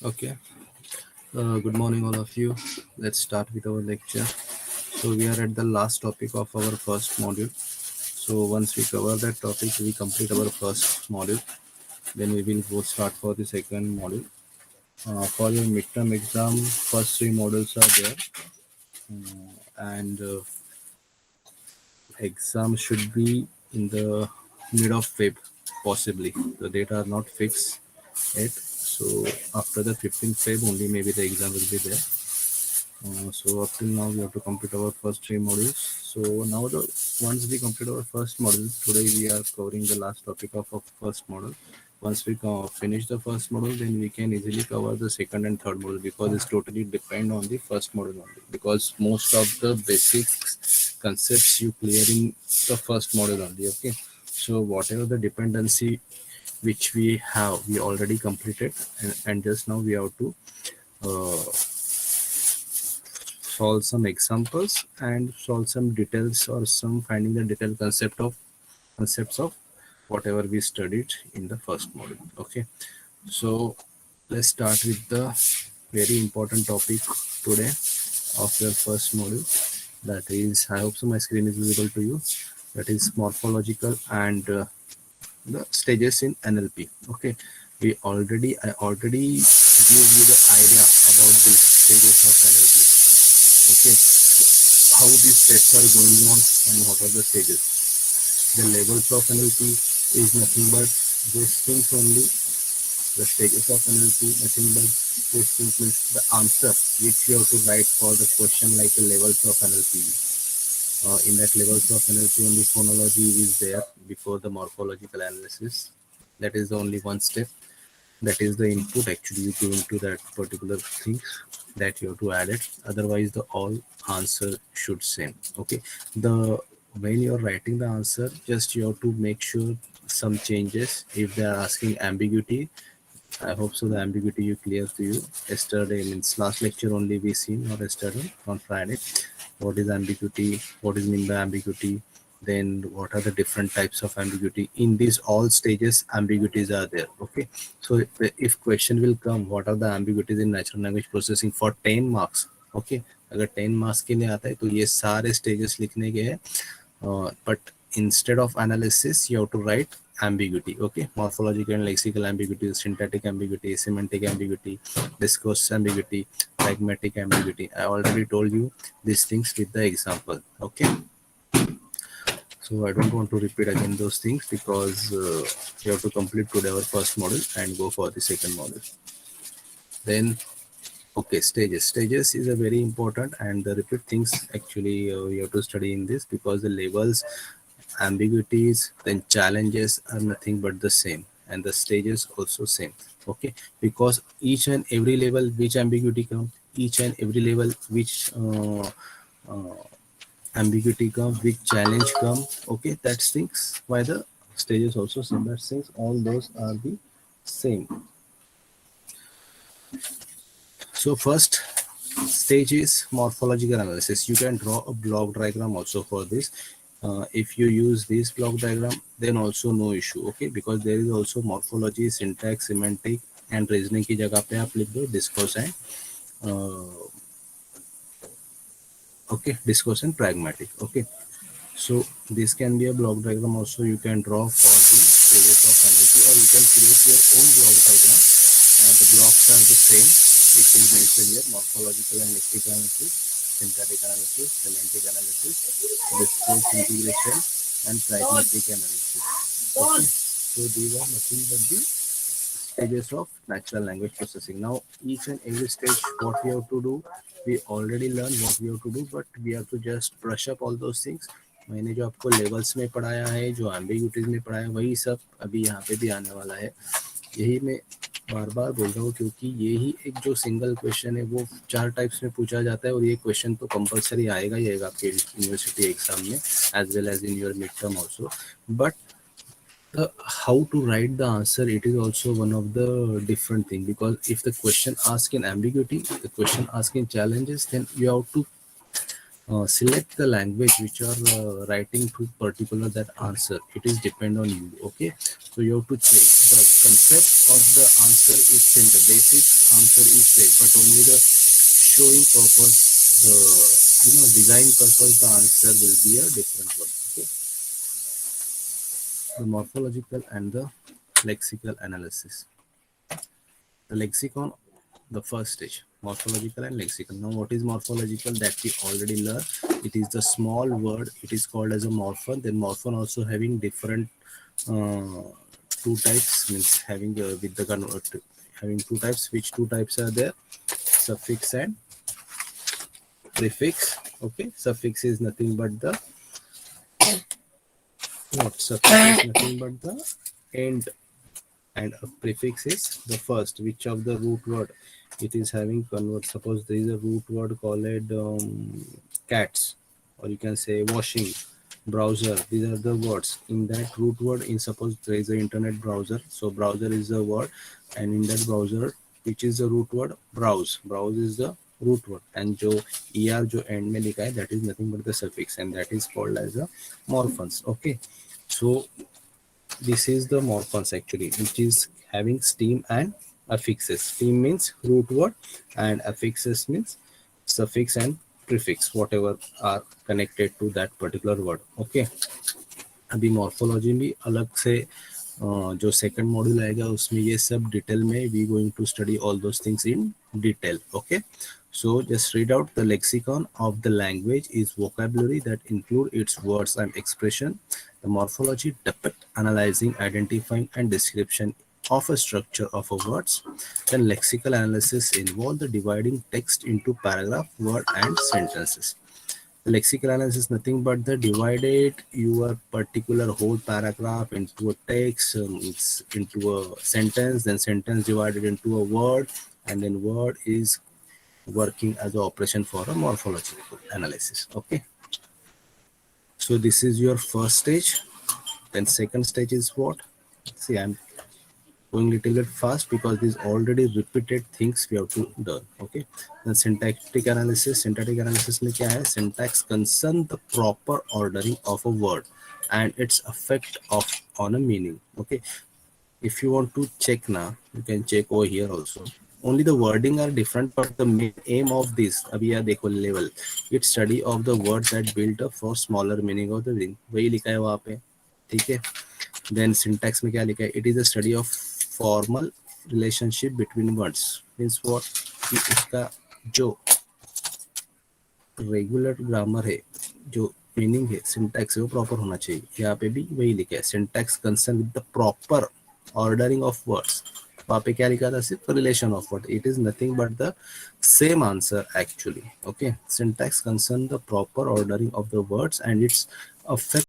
Okay. Good morning, all of you. Let's start with our lecture. So we are at the last topic of our first module. So once we cover that topic, we complete our first module. Then we will go start for the second module. For your midterm exam, first three modules are there, and exam should be in the mid of Feb, possibly. The data are not fixed yet. So after the 15th Feb, only maybe the exam will be there. So up till now we have to complete our first three modules. So now the once we complete our first module, today we are covering the last topic of our first module. Once we finish the first module, then we can easily cover the second and third module because it's totally depend on the first module only. Because most of the basic concepts you clear in the first module only. Okay, so whatever the dependency which we have, we already completed, and just now we have to uh, solve some examples and solve some details or some finding the detailed concepts of whatever we studied in the first module. Okay, so let's start with the very important topic today of your first module. That is, I hope so my screen is visible to you. That is morphological and the stages in NLP. Okay, I already gave you the idea about these stages of NLP. Okay, how these steps are going on and what are the stages. The levels of NLP is nothing but those things only. The stages of NLP, nothing but those things means the answer which you have to write for the question like the levels of NLP. In that levels of NLP, only phonology is there before the morphological analysis. That is the only one step. That is the input actually you give into that particular things that you have to add it. Otherwise, the all answer should same. Okay, the when you're writing the answer, just you have to make sure some changes. If they are asking ambiguity, I hope so the ambiguity you clear to you. Yesterday means last lecture only we seen, not yesterday, on Friday. What is ambiguity? What is mean by ambiguity? Then what are the different types of ambiguity? In these all stages, ambiguities are there. Okay. So if question will come, what are the ambiguities in natural language processing for 10 marks? Okay. अगर 10 marks के लिए आता है तो ये सारे stages लिखने के हैं. But instead of analysis, you have to write ambiguity. Okay, morphological and lexical ambiguity, syntactic ambiguity, semantic ambiguity, discourse ambiguity, pragmatic ambiguity. I already told you these things with the example. Okay, so I don't want to repeat again those things because you have to complete today our first module and go for the second module. Then okay, stages is a very important, and the repeat things actually you have to study in this because the labels, ambiguities, then challenges are nothing but the same, and the stages also same. Okay, because each and every level which ambiguity come, each and every level which uh, ambiguity come, which challenge come. Okay, that's things why the stages also same. That things all those are the same. So first stage is morphological analysis. You can draw a block diagram also for this. If you use this block diagram, then also no issue. Okay, because there is also morphology, syntax, semantic and reasoning की जगह पे आप लिख दो discourse and okay, discourse and pragmatic. Okay, so this can be a block diagram also you can draw for the stages of NLP, or you can create your own block diagram. The blocks are the same, which is mentioned here: morphological and lexical analysis, syntactic analysis, semantic analysis, discourse integration, and pragmatic analysis. Okay, so these are nothing but the stages of natural language processing. Now, each and every stage, what we have to do, we already learn what we have to do, but we have to just brush up all those things. मैंने जो आपको levels में पढ़ाया है, जो ambiguities में पढ़ाया है, वही सब अभी यहाँ पे भी आने वाला है. यही मैं बार बार बोल रहा हूँ क्योंकि यही एक जो सिंगल क्वेश्चन है वो 4 टाइप्स में पूछा जाता है, और ये क्वेश्चन तो कंपलसरी आएगा ही आएगा आपके यूनिवर्सिटी एग्जाम में as well as in your mid term also. But how to write the answer, it is also one of the different thing, because if the question asks in ambiguity, the question asking challenges, then you have to select the language which are writing to particular that answer. It is depend on you. Okay, so you have to check the concept of the answer is same, the basic answer is same, but only the showing purpose, the design purpose, the answer will be a different one. Okay, the morphological and the lexical analysis. The lexicon, the first stage, morphological and lexical. Now what is morphological? That we already learned. It is the small word, it is called as a morpheme. Then morpheme also having different uh, two types, means having with the convert, having two types. Which two types are there? Suffix and prefix. Okay, suffix is nothing but the what? Suffix is nothing but the end, and a prefix is the first, which of the root word it is having convert. Suppose there is a root word called cats, or you can say washing, browser. These are the words in that root word. In suppose there is an internet browser, so browser is the word, and in that browser, which is the root word? Browse is the root word, and jo jo end mein likha hai, that is nothing but the suffix, and that is called as a morphemes. Okay, so this is the morphemes actually, which is having stem and affixes. Stem means root word, and affixes means suffix and prefix, whatever are connected to that particular word. Okay, अभी morphology भी अलग से जो second module आएगा उसमें ये सब detail में we going to study all those things in detail. Okay, so just read out the lexicon of the language is vocabulary that include its words and expression. The morphology depict analyzing, identifying and description of a structure of a words. Then lexical analysis involve the dividing text into paragraph, word and sentences. Lexical analysis is nothing but the divided your particular whole paragraph into a text, it's into a sentence, then sentence divided into a word, and then word is working as an operation for a morphological analysis. Okay, so this is your first stage. Then second stage is what? See, I'm going little bit fast because these already repeated things we have to do. Okay, then syntactic analysis. Syntactic analysis में क्या है? Syntax concern the proper ordering of a word and its effect of on a meaning. Okay, if you want to check now, you can check over here also. Only the wording are different, but the main aim of this, अभी यहाँ देखो level, it's study of the words that build up for smaller meaning of the meaning. वही लिखा है वहाँ पे, ठीक है? Then syntax में क्या लिखा है? It is a study of formal relationship between words. Means what? कि उसका जो रेगुलर ग्रामर है, जो मीनिंग है, सिंटैक्स है, वो प्रॉपर होना चाहिए. यहाँ पे भी वही लिखा है, syntax concern with the proper ordering of words. वहाँ पे क्या लिखा था? सिर्फ relation of word. It is nothing but the same answer actually. Okay, syntax concern the proper ordering of the words and it's affect